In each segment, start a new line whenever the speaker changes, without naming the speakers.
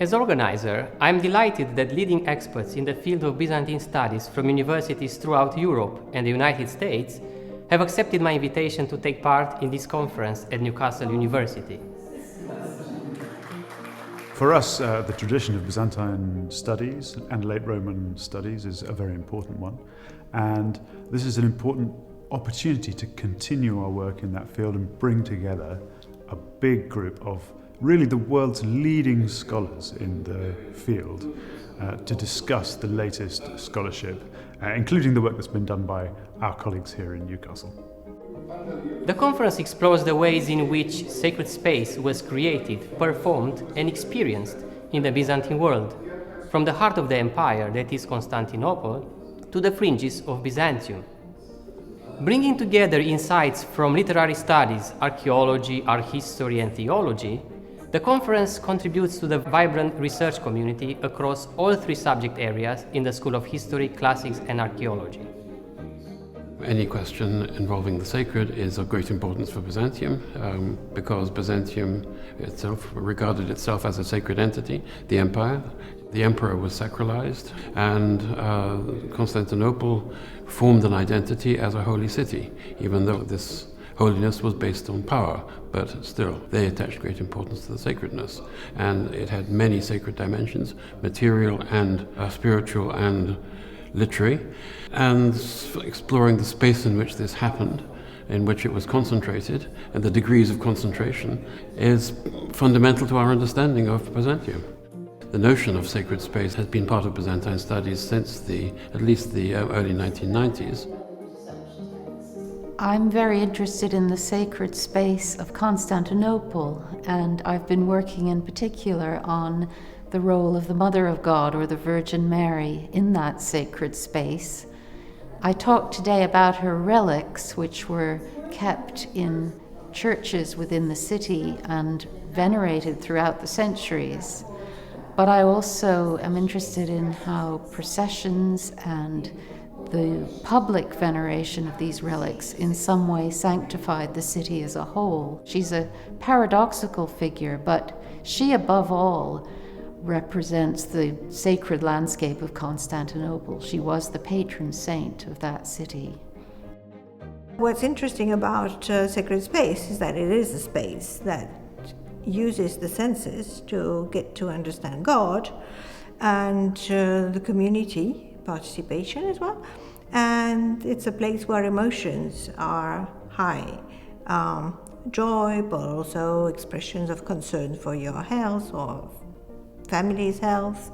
As organizer, I am delighted that leading experts in the field of Byzantine studies from universities throughout Europe and the United States have accepted my invitation to take part in this conference at Newcastle University.
For us, the tradition of Byzantine studies and late Roman studies is a very important one, and this is an important opportunity to continue our work in that field and bring together a big group of really the world's leading scholars in the field to discuss the latest scholarship, including the work that's been done by our colleagues here in Newcastle.
The conference explores the ways in which sacred space was created, performed and experienced in the Byzantine world, from the heart of the empire, that is Constantinople, to the fringes of Byzantium. Bringing together insights from literary studies, archaeology, art history and theology, the conference contributes to the vibrant research community across all three subject areas in the School of History, Classics and Archaeology.
Any question involving the sacred is of great importance for Byzantium because Byzantium itself regarded itself as a sacred entity, the empire. The emperor was sacralized, and Constantinople formed an identity as a holy city, even though this holiness was based on power, but still they attached great importance to the sacredness. And it had many sacred dimensions, material and spiritual and literary, and exploring the space in which this happened, in which it was concentrated, and the degrees of concentration is fundamental to our understanding of Byzantium. The notion of sacred space has been part of Byzantine studies since at least the early 1990s.
I'm very interested in the sacred space of Constantinople, and I've been working in particular on the role of the Mother of God, or the Virgin Mary, in that sacred space. I talked today about her relics, which were kept in churches within the city and venerated throughout the centuries. But I also am interested in how processions and the public veneration of these relics in some way sanctified the city as a whole. She's a paradoxical figure, but she above all represents the sacred landscape of Constantinople. She was the patron saint of that city.
What's interesting about sacred space is that it is a space that uses the senses to get to understand God and the community participation as well. And it's a place where emotions are high. Joy, but also expressions of concern for your health or family's health,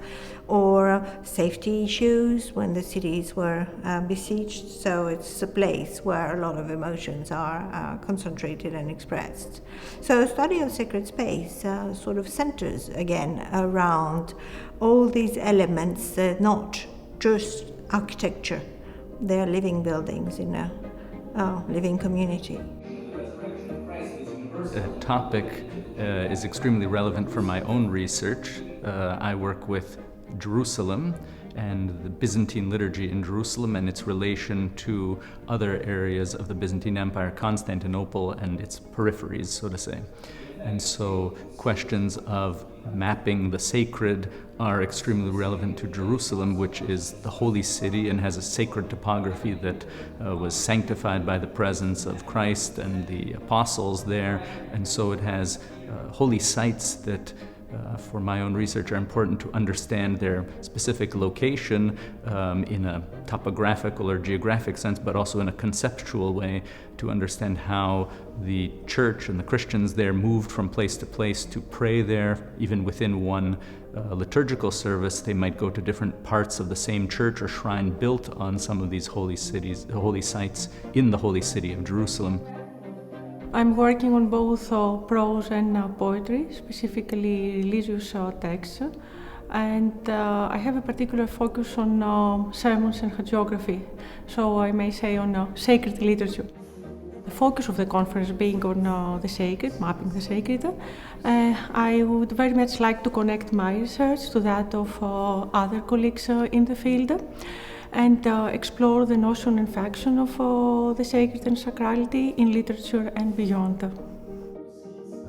or safety issues when the cities were besieged. So it's a place where a lot of emotions are concentrated and expressed. So study of sacred space sort of centers again around all these elements. They're not just architecture, they're living buildings in a living community.
The topic is extremely relevant for my own research. I work with Jerusalem and the Byzantine liturgy in Jerusalem and its relation to other areas of the Byzantine Empire, Constantinople and its peripheries, so to say. And so questions of mapping the sacred are extremely relevant to Jerusalem, which is the holy city and has a sacred topography that was sanctified by the presence of Christ and the apostles there. And so it has holy sites that for my own research are important to understand their specific location in a topographical or geographic sense, but also in a conceptual way to understand how the church and the Christians there moved from place to place to pray there. Even within one liturgical service, they might go to different parts of the same church or shrine built on some of these holy cities, holy sites in the holy city of Jerusalem.
I'm working on both prose and poetry, specifically religious texts, and I have a particular focus on sermons and hagiography, so I may say on sacred literature. The focus of the conference being on the sacred, mapping the sacred, I would very much like to connect my research to that of other colleagues in the field, and explore the notion and function of the sacred and sacrality in literature and beyond.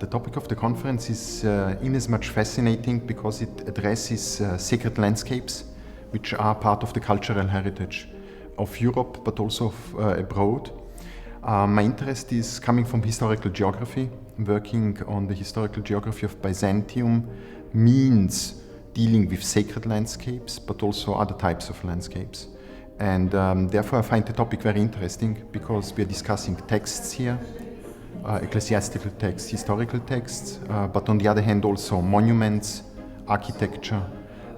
The topic of the conference is in as much fascinating because it addresses sacred landscapes which are part of the cultural heritage of Europe but also abroad. My interest is coming from historical geography. Working on the historical geography of Byzantium means dealing with sacred landscapes but also other types of landscapes. And therefore I find the topic very interesting because we are discussing texts here, ecclesiastical texts, historical texts, but on the other hand also monuments, architecture,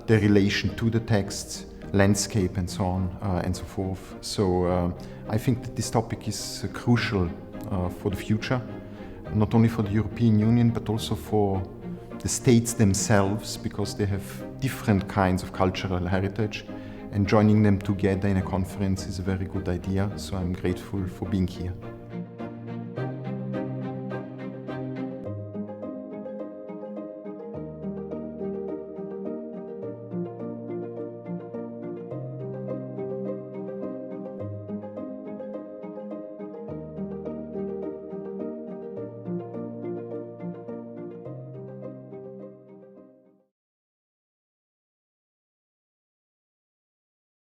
the relation to the texts, landscape and so on and so forth. So I think that this topic is crucial for the future, not only for the European Union but also for the states themselves, because they have different kinds of cultural heritage, and joining them together in a conference is a very good idea. So I'm grateful for being here.